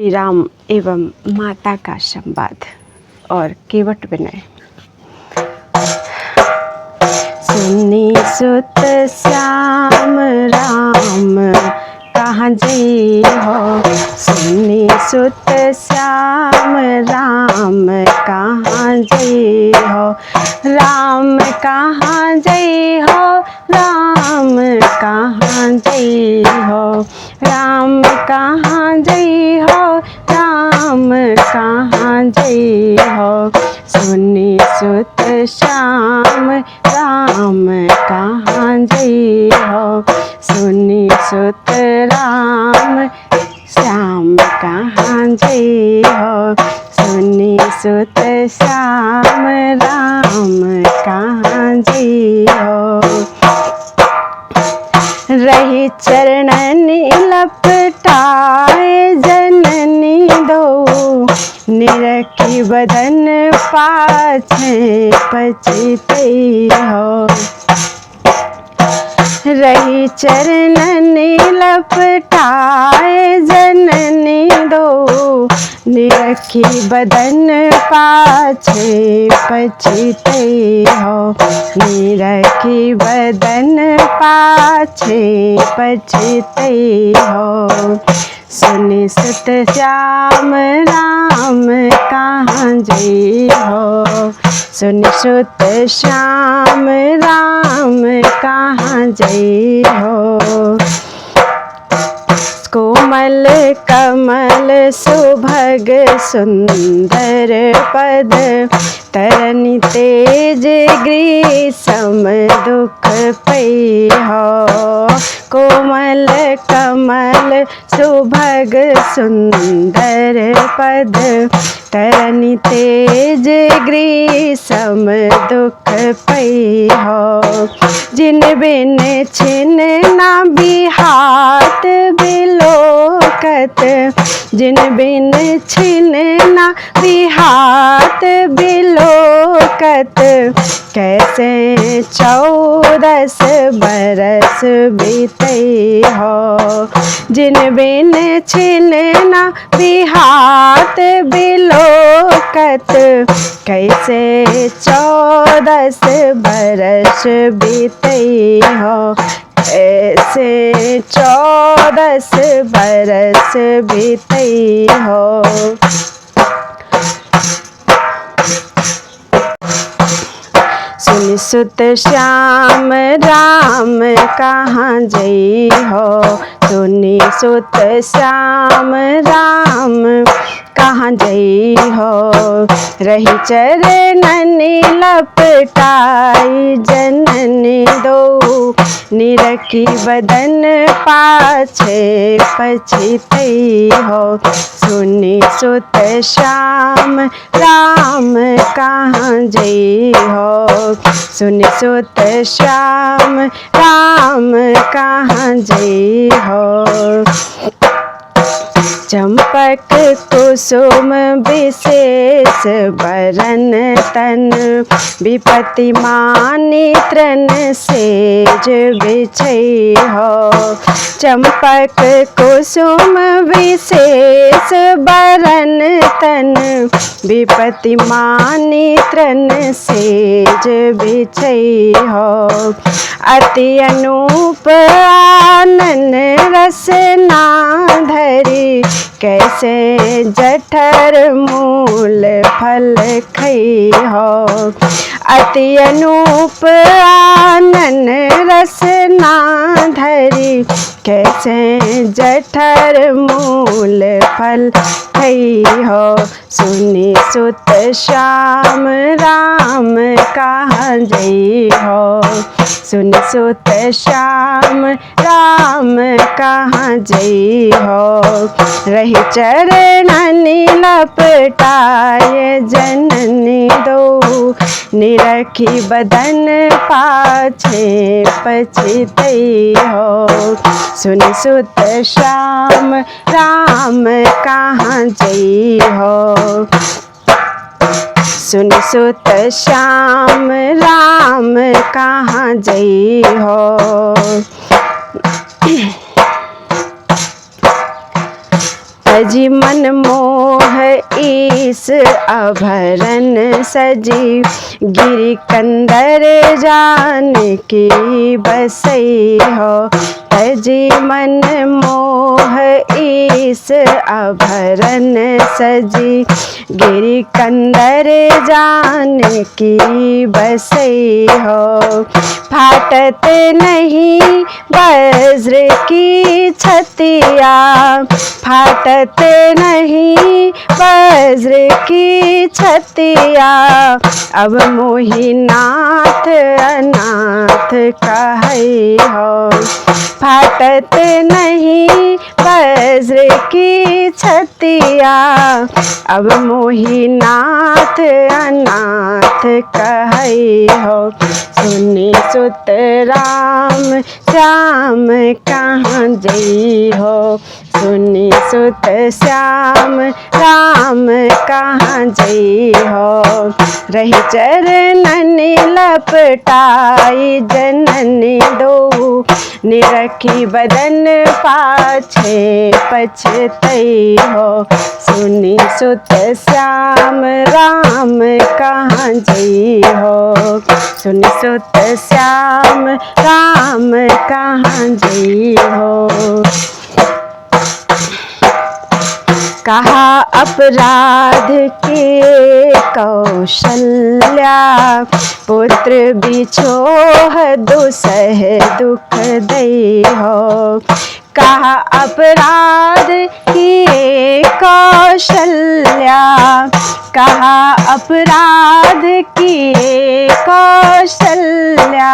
श्री राम एवं माता का संवाद और केवट विनय। सुनी सुत श्याम राम कहाँ जई हो, सुनी सुत श्याम राम कहाँ जई हो, राम कहाँ जई हो, राम कहाँ जई हो, राम कहाँ जई हो, राम कहाँ जई हो, सुनी सुत श्याम राम कहाँ जई हो, सुनी सुत राम श्याम कहाँ जई हो, सुनी सुत श्याम राम कहाँ जई हो। रही चरणनि लपटाए जननी दो, निरखी बदन पाछे पछितई हो, रही चरणनि लपटाए जननी दो, निरखी बदन पाछे पछितई हो, निरखी बदन पाछे पछितई हो, सुनी सुत श्याम राम कहाँ जई हो, सुनी सुत श्याम राम कहाँ जई हो। कोमल कमल सुभग सुंदर पद, तरनि तेज ग्रीसम दुख पई हो, कोमल कमल सुभग सुंदर पद, तरनि तेज ग्रीसम दुख पई हो, जिन बिन छिन ना बिहात बिलोकत, जिन बिन छिन ना बिहात बिलोकत, कैसे 14 बरस बीतई हो, जिन बिन छिन ना बिहात बिलोकत, कैसे 14 बरस बीतई हो, ऐसे 14 बरस बीतई हो। सुनी सुत श्याम राम कहाँ जई हो, सुनी सुत श्याम राम कहाँ जई हो, रही चरणनि लपटाई जननी दो, निरखी बदन पाछे पछितई हो, सुनी सुत श्याम राम कहाँ जई हो, सुनी सुत श्याम राम कहाँ जई हो। चंपक कुसुम विशेष बरन तन, विपत्ति मानी तृण सेज बिछई हो, चंपक कुसुम विशेष बरन तन, विपत्ति मानी तृण सेज बिछई हो, अति अनूप आनन रसना धरी, कैसे जठर मूल फल खई हो, अति अनूप आनन रसना धरी, कैसे जठर मूल फल खई हो, सुनी सुत श्याम राम कहाँ जई हो, सुनी सुत श्याम राम कहाँ जई हो, रही चरणनि लपटाए जननी दो, निरखी बदन पाछे पछितई हो, सुनी सुत श्याम राम कहाँ जई हो, सुनी सुत श्याम राम कहाँ जई हो। तजी मन मोह ईस आभरण सजी, गिरी कंदर जान की बसई हो। तजी मन मोह ईस आभरण सजी, गिरी कंदर जान की बसई हो। फाटत नहीं वज्र की छतिया, फाटत नहीं वज्र की छतिया, अब मोहि नाथ अनाथ कहई हो। फाटत नहीं वज्र की छतिया, अब मोहि नाथ अनाथ कहई हो। सुनि सुत राम श्याम कहाँ जई हो, सुनि सुत श्याम राम कहाँ जई हो। रही चरणन लपटाई जननी दो, निरखी बदन पाछे पछतई हो। सुनि सुत श्याम राम कहाँ जई हो, सुनि सुत श्याम राम कहाँ जई हो। कहा अपराध के कौशल्या, पुत्र बिछोह दुसह दुख दई हो। कहा अपराध किए कौशल्या, कहा अपराध किए कौशल्या,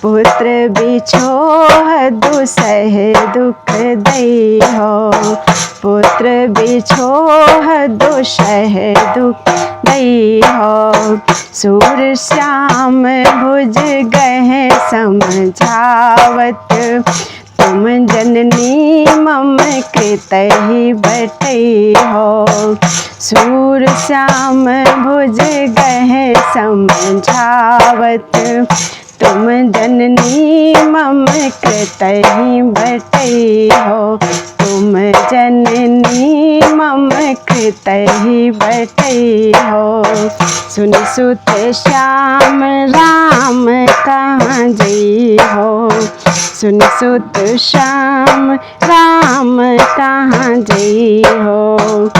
पुत्र बिछोह दुसह दुख दई हो। पुत्र बिछोह दुसह दुख दई हो। सूर श्याम भुज गए समझावत, तुम जननी मम कृतहि बटई हो। सूर श्याम भुज गए समझावत, तुम जननी मम कृतहि बटई हो। तुम जननी मम कृतहि बटई हो। सुनि सुत श्याम राम कहाँ जई हो, सुनि सुत श्याम राम कहाँ जई हो।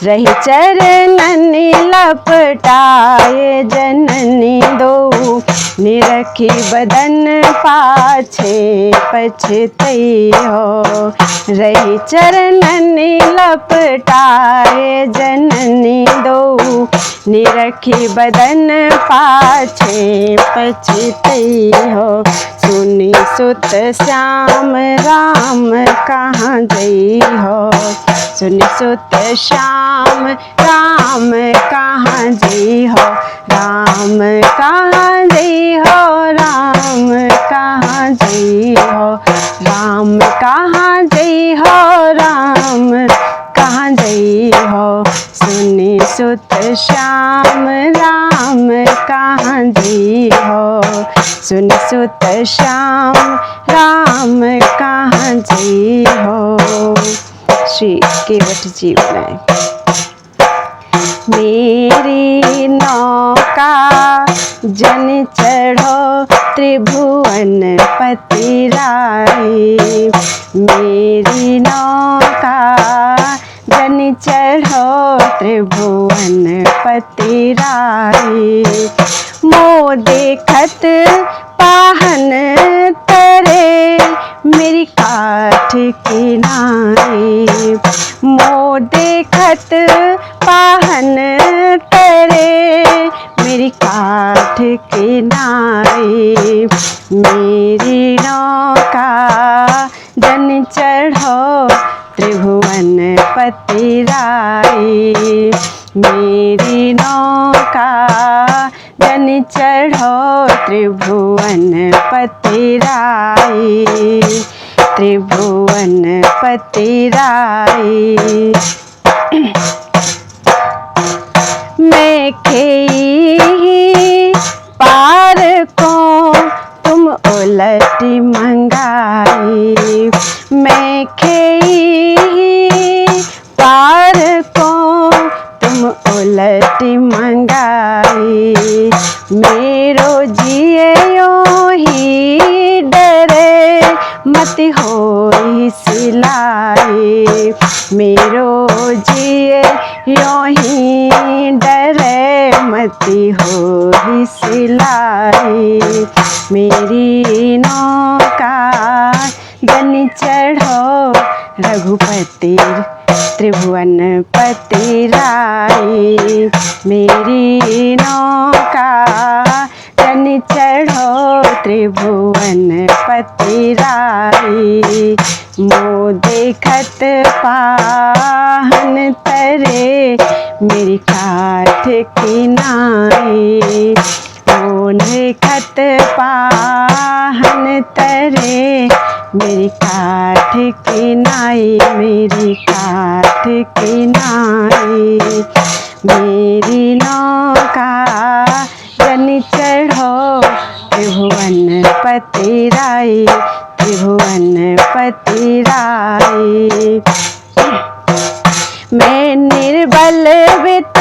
रही चरणन लपटाए जननी दो, निरखी बदन पाछे पछतई हो। रही चरणन लपटाए जननी दो, निरखी बदन पाछे पछतई हो। सुनि सुत श्याम राम कहाँ जई हो, सुनि सुत श्याम राम कहाँ जई हो। राम कहाँ जई हो, राम कहाँ जई हो। राम कहाँ जई हो, राम कहाँ जई हो। सुनि सुत श्याम राम कहाँ जई हो, सुनि सुत श्याम राम कहाँ जई हो। श्री केवट जी बनाए। मेरी नौका जन चढ़ो त्रिभुवन पति राई, मेरी नौका जन चढ़ो त्रिभुवन पति राई। मो देखत पाहन तरे मेरी काठ की नाई, मो देखत पाहन तरे मेरी काठ की नाई। मेरी नौका जन चढ़ो त्रिभुवन पति राई, मेरी नौका जन चढ़ो त्रिभुवन पति राई, त्रिभुवन पति राई। मैं खेई पार को तुम उलटी मंगाई, मैं खेई मेरो जिए यों ही डरे मती हो ही सिलाई। मेरी नौका जन चढ़ो रघुपति त्रिभुवन पति राई। मेरी नौका जन चढ़ो त्रिभुवन पति राई। मो देखत पाहन तरे मेरी काठ की नाई। मो देखत पाहन तरे मेरी काठ की नाई। मेरी काठ की नाई। मेरी नौका जन चढ़ो त्रिभुवन पति राई। त्रिभुवन पति राई। मैं निर्बल वित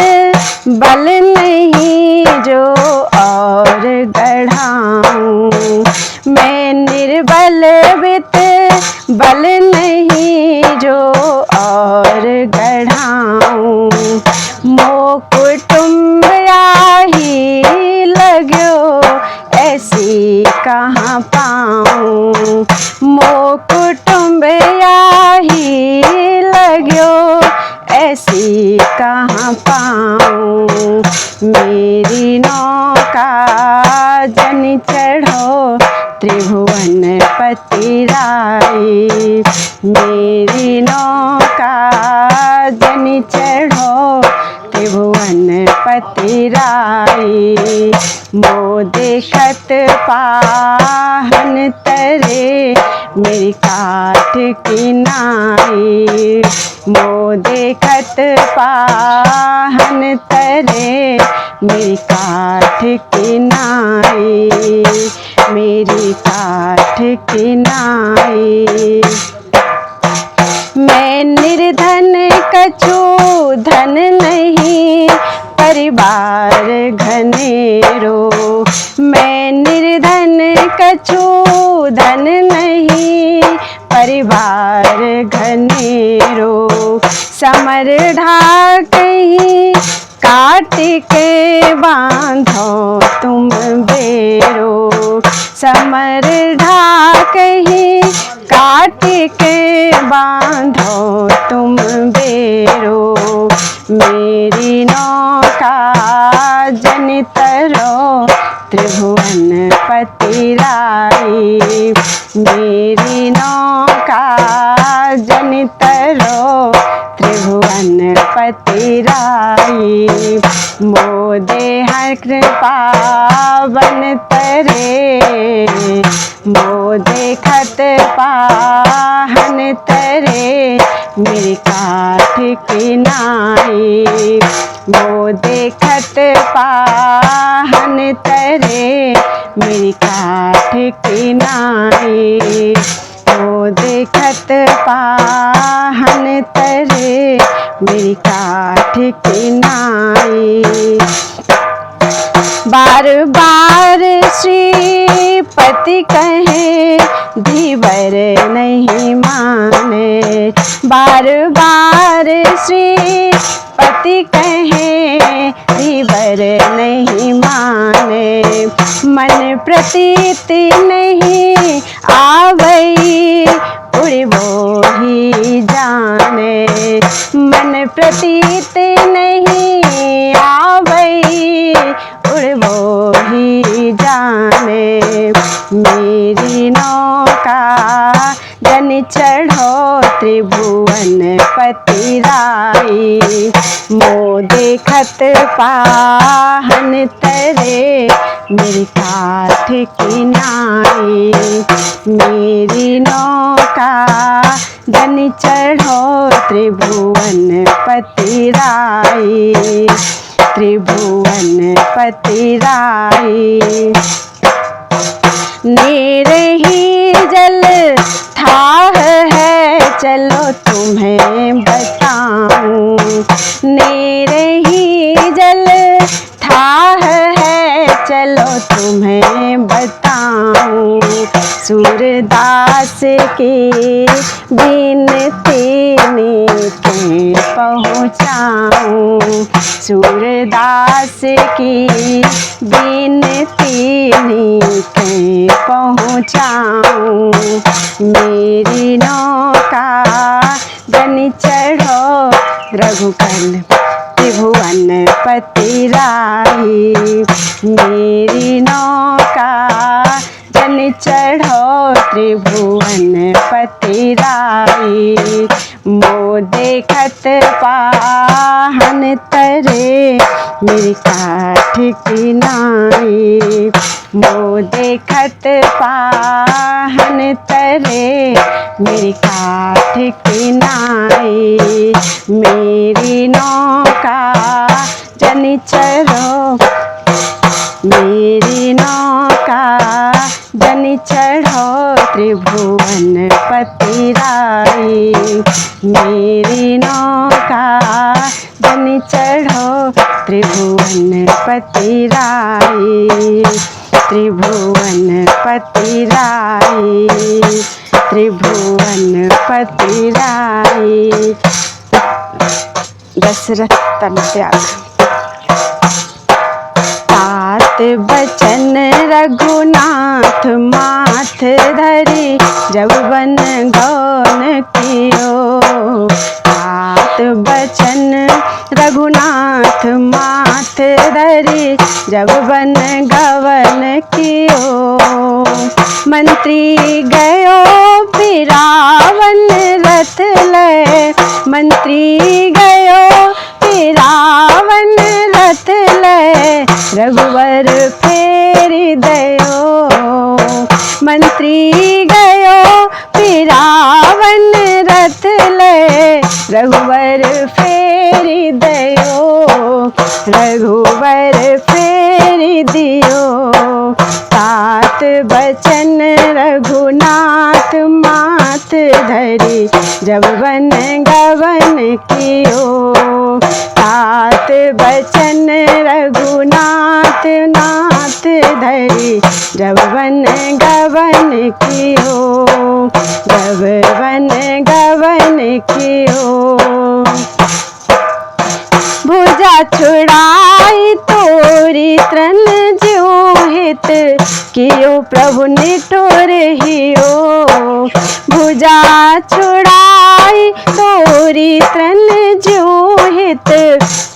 बल नहीं जो और गढ़ाऊं। मैं निर्बल वित बल नहीं जो और गढ़ाऊं। मो कुटुम्ब आही लगो ऐसी कहाँ पाऊं। मो कुटुम्ब आही लगो ऐसी कहाँ पाऊं। मेरी नौका जन चढ़ो त्रिभुवन पति राई। मेरी नौका जन चढ़ो त्रिभुवन पति राई। मो देखत पाहन तरे मेरी काठ की नाई। मो देखत पाहन तरे मेरी काठ की नाई। मेरी काठ की नाई। मैं निर्धन कछु धन नहीं परिवार घनेरो। मैं निर्धन कछु धन नहीं परिवार घनेरो। समर ढाकही काट के बांधो तुम बेरो। समर ढाकही काट के बांधो तुम बेरो। मेरी नौका जन तरो त्रिभुवन पति राई। मेरी नौका जन तरो त्रिभुवन पति राई। मो देह कृपा बन तरे। मो देखत पाहन तरे मेरी काठ की नाई। मो देखत पाहन तरे मेरी काठ की नाई। मो देखत पाहन तरे मेरी काठ की नाई। बार बार श्रीपति कहे धीवर नहीं माने। बार बार श्रीपति कहे धीवर नहीं माने। मन प्रतीत नहीं आवई उड़बो ही जाने। मन प्रतीत नहीं आवई उड़बो ही जाने। मेरी नौका जन चढ़ो त्रिभुवन पति राई। मो देखत पाहन तरे मेरी काठ की नाई। मेरी नौका जन चढ़ो त्रिभुवन पति राई। त्रिभुवन पति राई। निरही जल थाह है चलो तुम्हें बताऊं। निरही जल थाह है चलो तुम्हें बताऊं। सूरदास की बिनती के पहुँचाऊँ। सूरदास की बिनती के पहुँचाऊँ। मेरी नौका गन चढ़ो रघुकुल त्रिभुवन पति राही। मेरी नौका जन चढ़ो त्रिभुवन पति राही। मो देखत पाहन तरे मेरी काठ की नाई। मो देखत पाहन तरे मेरी काठ की नाई। मेरी नौका जन चढ़ो, मेरी नौका जन चढ़ो त्रिभुवन पति राही। मेरी नौका जन चढ़ो त्रिभुवन पति राही। त्रिभुवन पति राही, त्रिभुवन पति राही। दशरथ तन त्याग। तात बचन रघुनाथ माथ धरी जब बन गौन कियो। तात बचन रघुनाथ माथ धरी जब बन गवन कियो। मंत्री गयो बिरावन रथ ले, मंत्री गयो बिरावन रथ ले रघुवर फेरि दयो। मंत्री गयो बिरावन रथ ले रघुवर फेरि दयो। रघुवर फेरि दियो। तात बचन रघुनाथ माथ धरी जब बन गवन कियो। तात बचन रघुनाथ नाथ धरी जब बन गवन कियो। जब बन गवन कियो। भुजा छुड़ाई तोरी तृण ज्यों हित कियो प्रभु निठुर हियो। भुजा छुड़ाई तोरी तृण ज्यों हित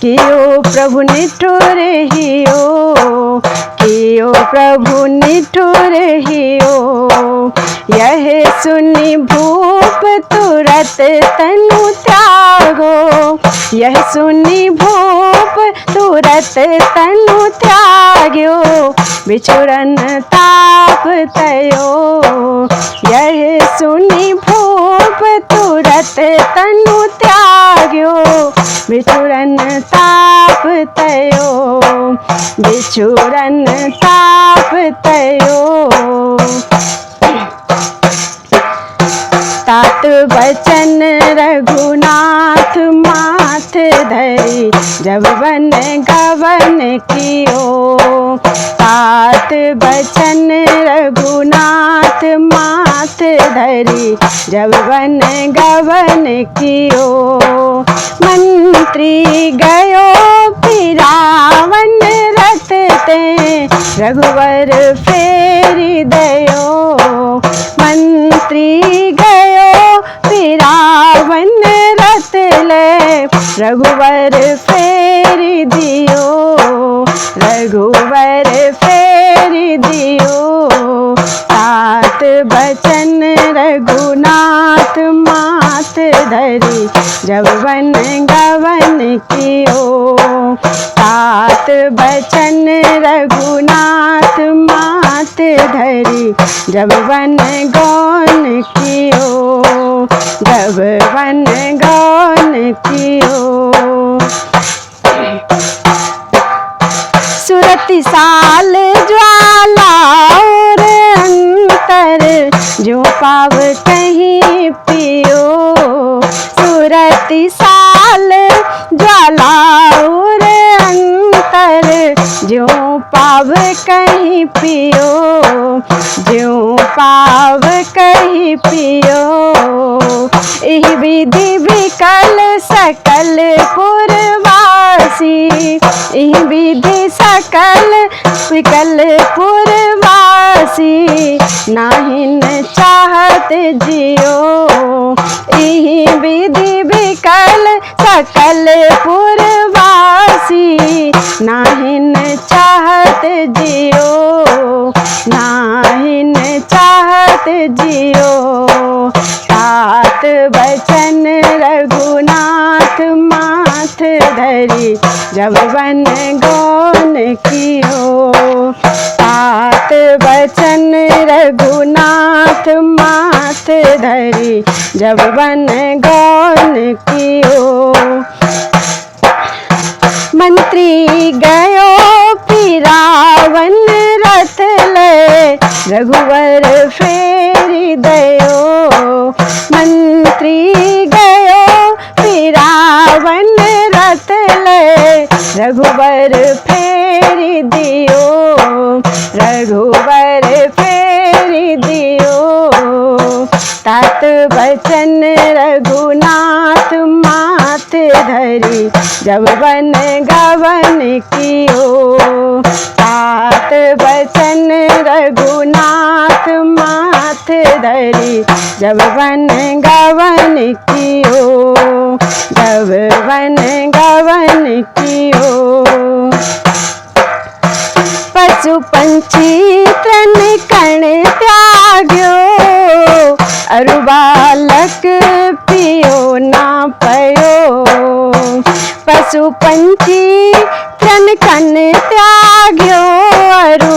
कियो प्रभु निठुर हियो। कियो प्रभु निठुर हियो। यह सुनि भूप तुरत तनु त्यागो। यह सुनि भूप तुरत तनु त्याग्यो। बिछुड़न ताप तयो। यह सुनि भूप तुरत तनु त्याग्यो। बिछुड़न ताप तयो। बिछुड़न ताप तयो। तात बचन रघुनाथ माथ धरी जब बन गवन कियो। तात बचन रघुनाथ माथ धरी जब बन गवन कियो। मंत्री गयो बिरावन रथ ते रघुवर फेरि दयो। मंत्री गयो बिरावन रथ ले रघुवर फेरि दियो। रघुवर फेरि दियो। तात बचन रघुनाथ माथ धरी जब बन गवन कियो। तात बचन रघुनाथ माथ धरी जब बन गौन कियो। जब बन गौन कियो। सुरति साल ज्वाला और अंतर जो पाव कहीं पियो। सुरति साल ज्वाला और अंतर जो पाव कहीं पियो। जो पाव कहीं पियो। एहि विधि विकल सकल पुरवासी, इह विधि सकल विकल पुरवासी, नाहिन चाहत जियो, इह विधि विकल सकल पुरवासी, नाहिन चाहत जियो, नाहिन चाहत जियो। तात बचन रघुनाथ माथ धरी, जब बन गौन कियो, तात बचन रघुनाथ माथ धरी, जब बन गौन कियो। मंत्री गयो पिरावन रथ ले, रघुवर फेरि दयो, मंत्री गयो पिरावन रथ ले, रघुवर फेरि दियो, रघुवर फेरि दियो। तात बचन रघुनाथ माथ धरी, जब बन गवन कियो, तात बचन रघुनाथ माथ धरी, जब बन गवन कियो, जब बन गवन कियो। पशु पंछी तृण कण त्याग्यो, अरु बालक पियो ना पयो, पशु पंछी तृण कण त्याग्यो, अरु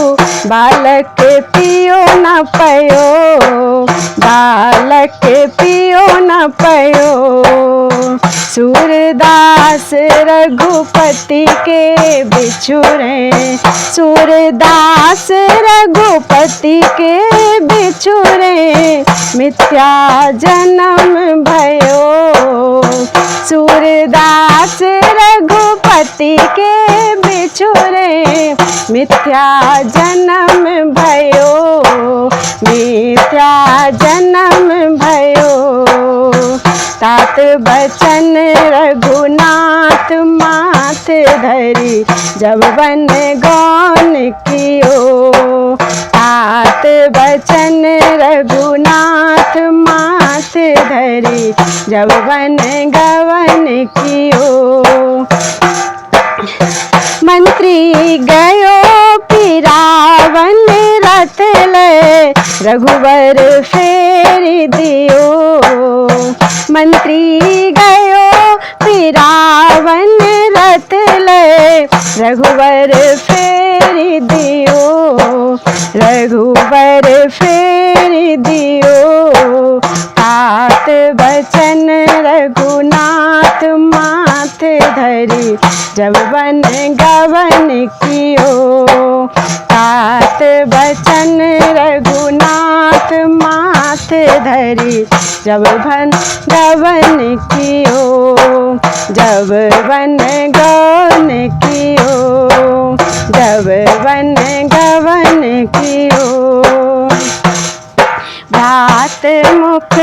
बालक पियो न पयो, बालक पियो न पयो। सूरदास रघुपति के बिछुरे, सूरदास रघुपति के बिछुरे, मिथ्या जन्म भयो, सूरदास रघुपति के बिछुरे, मिथ्या जन्म भयो, मिथ्या जन्म भयो। तात बचन रघुनाथ माथ धरी, जब बन गौन कियो, तात बचन रघुनाथ माथ धरी, जब बन गवन कियो। मंत्री गयो पिरावन रथ ले, रघुवर फेरि दियो, मंत्री गयो पिरावन रथ ले, रघुवर फेरि दियो, रघुवर फेरि दियो। तात बचन रघुनाथ माथ धरी, जब बन गवन कियो, तात बचन रघुनाथ माथ धरी, जब बन गवन कियो, जब बन गवन कियो, जब बन गवन कियो। भ्रात मुख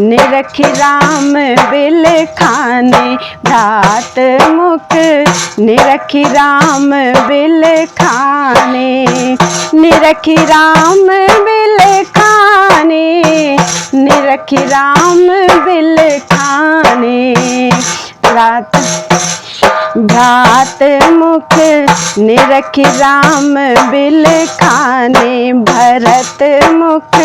निरखि राम बिल खाने, भ्रात मुख निरखि राम बिल खाने, निरखि राम बिल खाने, निरखि राम बिल खाने। भ्रात मुख निरखि राम बिल खाने, भरत मुख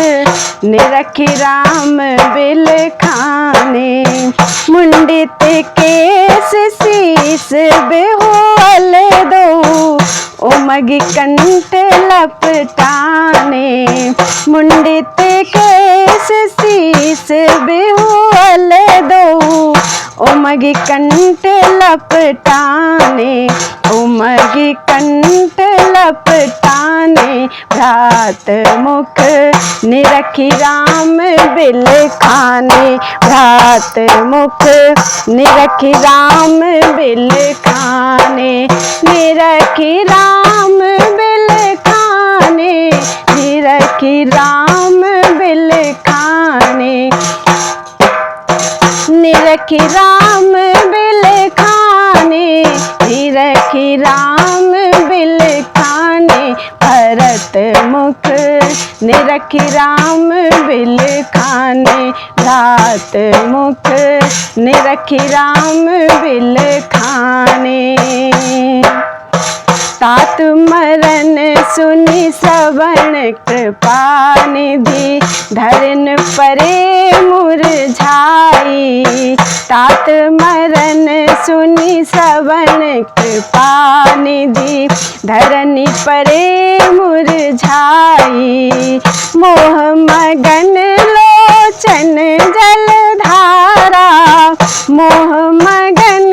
निरखि राम बिल खाने। मुंडित केस शीस बेहोल दो, उमगी कंठ लपटाने, मुंडित केस शीस बेहोल दो, उमगी कंठ लपटाने, उमगी कंठ लपटाने। भ्रात मुख निरखि राम बिल खाने, भ्रात मुख निरखि राम बिल खाने, निरखि राम बिल खाने, निरखि राम बिल खाने। निरखी राम बिल खाने, निरखी राम बिल खाने, भरत मुख निरखी राम बिल खाने, भ्रात मुख निरखी राम बिल खाने। तात मरण सुनि श्रवण कृपा निधि, धरन परे मुरझाई। तात मरण सुनि श्रवण कृपा निधि, धरनी परे मुरझाई। मोह मगन लोचन जलधारा, मोह मगन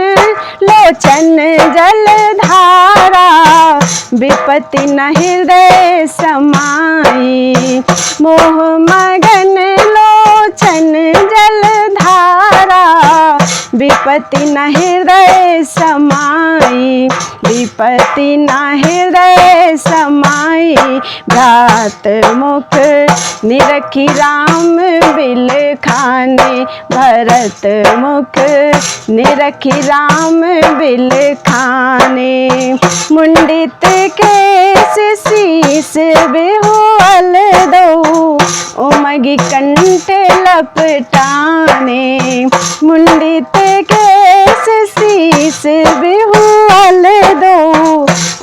लोचन जलधारा, विपत्ति न हृदय समाई। मोह मगन लोचन जलधारा, विपत्ति न हृदय समाई, विपत्ति न हृदय समाई। भ्रात मुख निरखी राम बिल खाने, भरत मुख निरखी राम बिल खाने। मुंडित केस शीस बेहुअल दो, उमगी कंठ लपटाने। मुंडित केस शीस बेहुअल दो,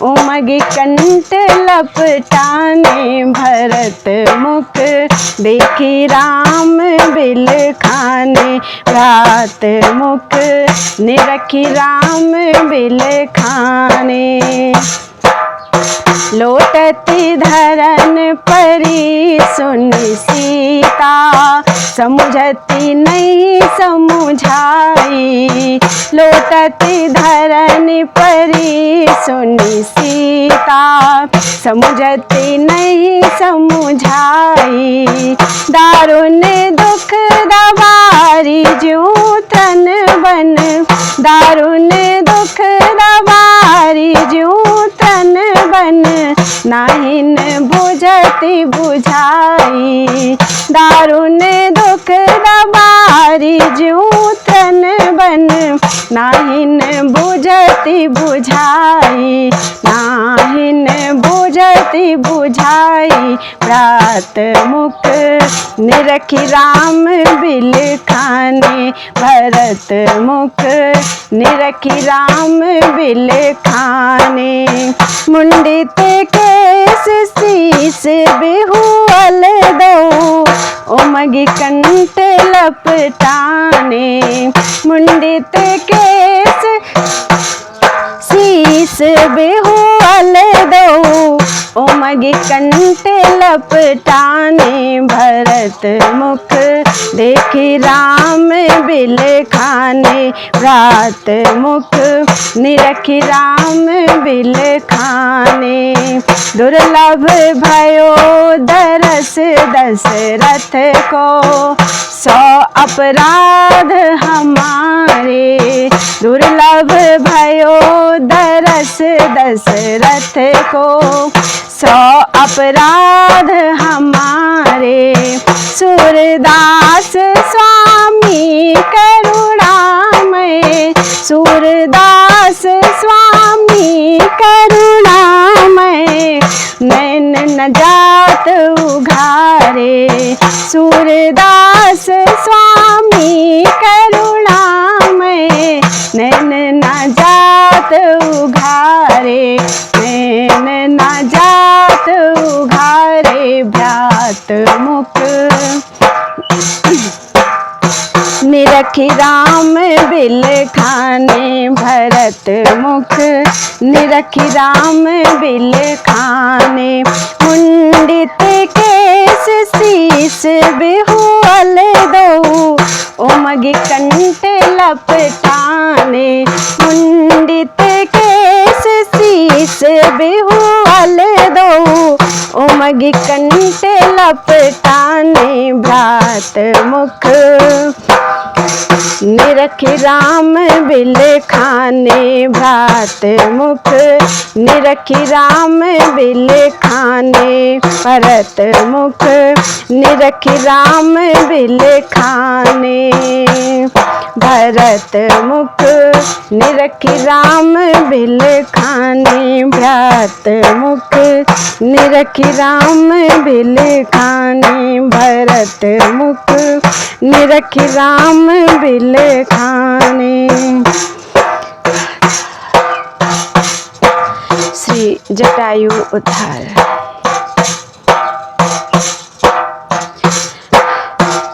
उमगी कंठ लपटाने। भरत मुख देखी राम बिल खाने, भ्रात मुख निरखी राम बिल खाने। लोटती धरन परी सुनि सीता, समुझती नहीं समुझाई। लोटती धरन परी सुनि सीता, समुझती नहीं समुझाई। दारुण दुख दबारी ज्यों तन बन, दारुण दुख दबारी ज्यों तन बन, नाहिन बुझती बुझाई। दारुण दुख दबारी ज्यों तन बन, नाहिन बुझती बुझाई, नाहिन बुझती बुझाई। भ्रात मुख निरखी राम बिल खाने, भरत मुख निरखी राम बिल खाने। मुंडित केस शीस बेहुअल दो, उमगी कंठ लपटाने। मुंडित केस शीस बेहुअल दो, उमगी कंठ लपटाने। भरत मुख देखी राम बिल खाने, भ्रात मुख निरखी राम बिल खाने। दुर्लभ भयो दरस दशरथ को, 100 अपराध हमारे। दुर्लभ भयो दरस दशरथ को, 100 अपराध हमारे। सूरदास स्वामी करुणामय, सूरदास स्वामी करुणामय, नैन न जात उघारे। सूरदास स्वामी करुणामय, नैन न जात उघारे, नैन न जात उघारे। भ्रात मुख निरखी राम बिल खाने, भरत मुख निरखी राम बिल खाने। मुंडित केस शीस बेहुअल दो, उमगी कंठ लपटाने। मुंडित केस शीस बेहुअल दो, उमगी कंठ लपटाने। भ्रात मुख निरखि राम बिल खाने भ्रात मुख, निरखि राम बिल खाने भरत मुख, निरखि राम बिल खाने भरत मुख, निरखि राम बिल खाने भ्रात मुख, निरखि राम बिल खाने भरत मुख, निरखि राम बिल खाने। श्री जटायु उद्धार।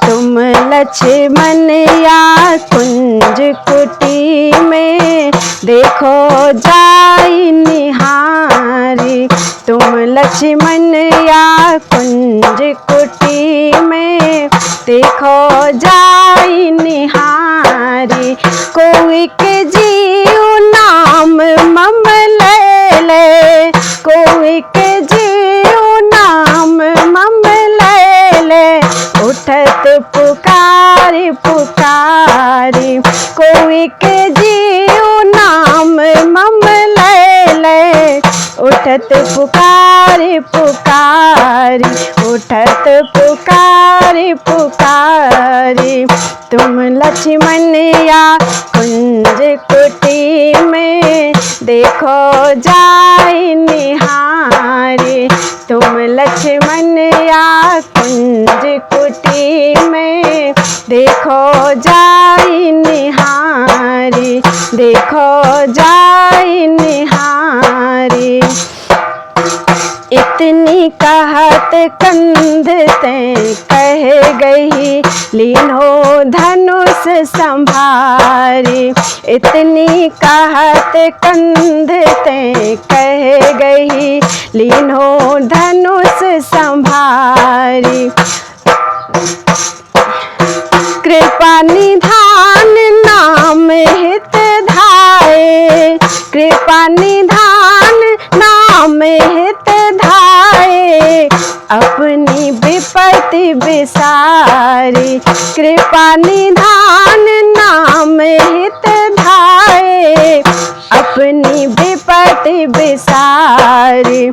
तुम लक्ष्मण या कुंज कुटी में देखो जाई निहारी, तुम लक्ष्मण या कुंज कुटी में देखो जाई निहारी, कोई के जीव नाम मम ले ले, कोई के जीव नाम मम ले ले, उठत पुकारी पुकारी, कोई के जीव नाम मम ले ले, उठत पुकारी पुकारी, उठत पुकारी पुकारी, तुम लक्ष्मण या कुंज कुटी में देखो जाई निहारी, तुम लक्ष्मण या कुंज कुटी में देखो जाई निहारी, देखो जाई निहारी। इतनी कहत कंध ते कह गई लीनो धनुष संभारी, इतनी कहत कंध ते कह गई लीनो धनुष संभारी, कृपा निधान नाम हित धाये, कृपा निधान नाम हित धाये, अपनी विपत्ति विसारी, कृपा निधान नाम हित धाये, अपनी विपत्ति विसारी,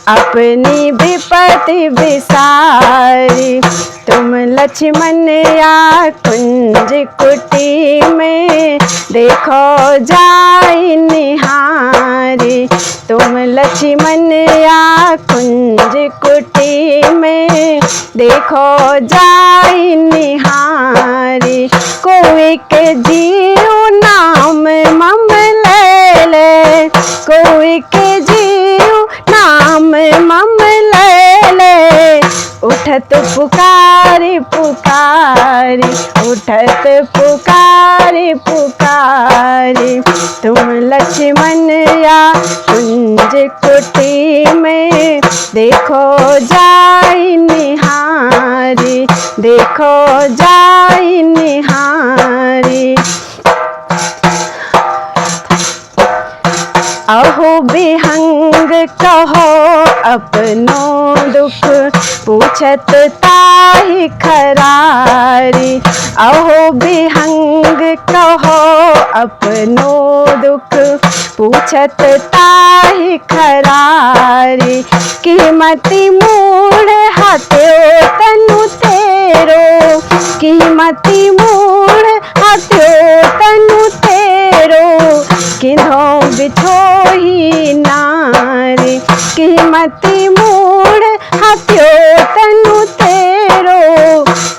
अपनी विपत्ति विसारी, तुम लक्ष्मण या कुंज कुटी में देखो जाई निहारी, तुम लक्ष्मण या कुंज कुटी में देखो जाई निहारी, कोई के जीव नाम मम ले ले, कोई के जीव नाम मम ले ले, उठत पुकारी पुकारी, उठत पुकारी पुकारी, तुम लक्ष्मण या कुंज कुटी में देखो जाई निहारी, देखो जाई निहारी। अहो विहंग कहो अपनो दुख, पूछत ताहि खरारी, अहो विहंग कहो अपनो दुख, पूछत ताहि खरारी, कीमती मूढ़ हत्यो तनु तेरो, कीमती मूढ़ हत्यो तनु तेरो, किन्हो बिछोही नारी, कीमती मूढ़ हत्यो तनु तेरो,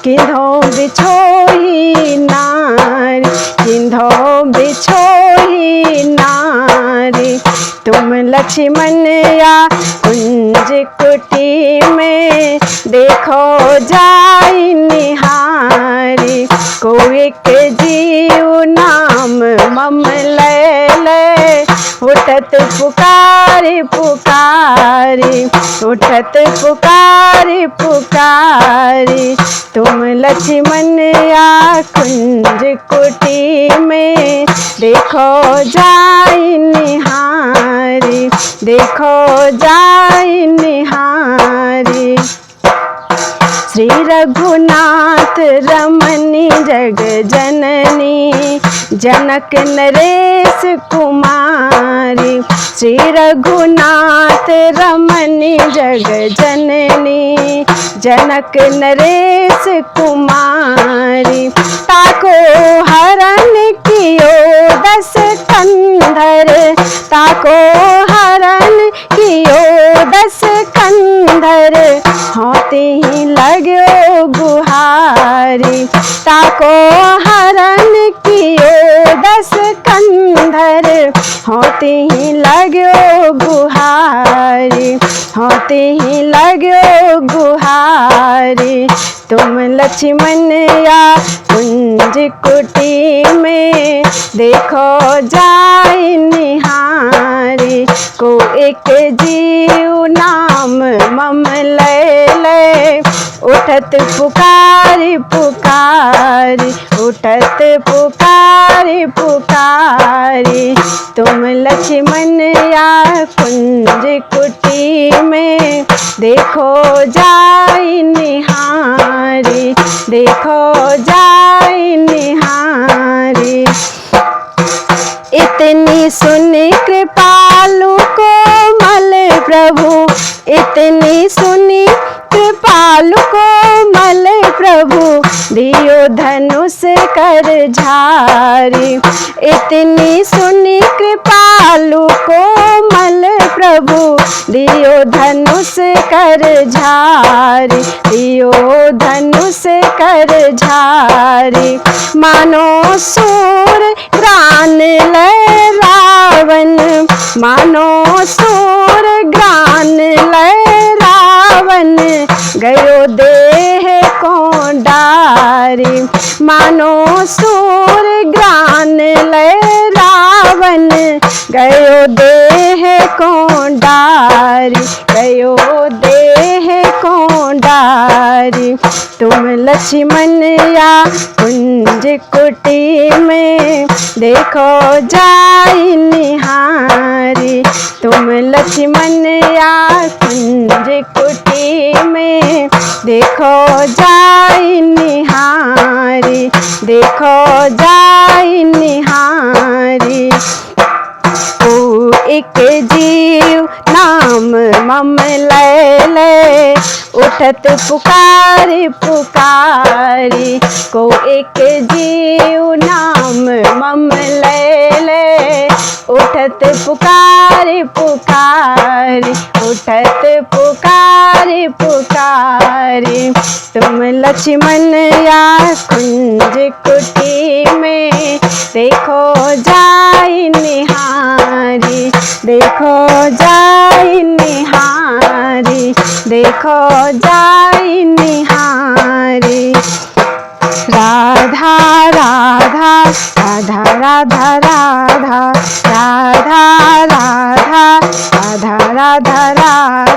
किन्हो बिछोही नारी, किन्हो बिछोही नारी, तुम लक्ष्मण या कुंज कुटी में देखो जाई निहारी, कोई के जीव नाम मम ले ले, उठत पुकारी पुकारी, उठत पुकारी पुकारी, तुम लक्ष्मण या कुंज कुटी में देखो जाई निहारी, देखो जाई निहारी। श्री रघुनाथ रमन रमणी जग जननी जनक नरेश कुमारी। श्री रघुनाथ रमणी जग जननी जनक नरेश कुमारी। ताको हरण कियो 10 कंधर ताको हरण कियो 10 कंधर होते ही लगो गुहारी। ताको हरण कियो 10 कंधर होते ही लगो गुहारी होते ही लगो गुहारी। तुम लक्ष्मण या कुंज कुटी में देखो जाय निहारी। को एक जीव नाम मम ले उठत पुकारी पुकारी उठत पुकारी पुकारी। तुम लक्ष्मण या कुंज कुटी में देखो जाय निहारी देखो जाय निहारी। इतनी सुनी कृपालु कोमल प्रभु इतनी सुनी कृपालु कोमल प्रभु दियो धनुष कर झारी। इतनी सुनी कृपालु कोमल प्रभु दियो धनुष कर झारी दियो धनुष कर झारी। मानो सूर ग्रान लय रावण मानो सूर ग्रान लय रावण गयो देह को डारी। मानो सूर ग्रान लय रावण गयो देह को डारी गयो देह को डारी। तुम लक्ष्मण या कुंज कुटी में देखो जाय निहारी। तुम लक्ष्मण या कुंज कुटी में देखो जाय निहारी देखो जाय निहारी। को एक जीव नाम मम ले उठत पुकारी पुकारी। को एक जीव नाम मम ले उठत पुकारी पुकारी उठत पुकारी पुकारी। तुम लक्ष्मण या कुंज कुटी में देखो जाय निहारी देखो जाय निहारी देखो जाय निहारी। राधा राधा राधा राधा राधा राधा राधा राधा राधा राधा।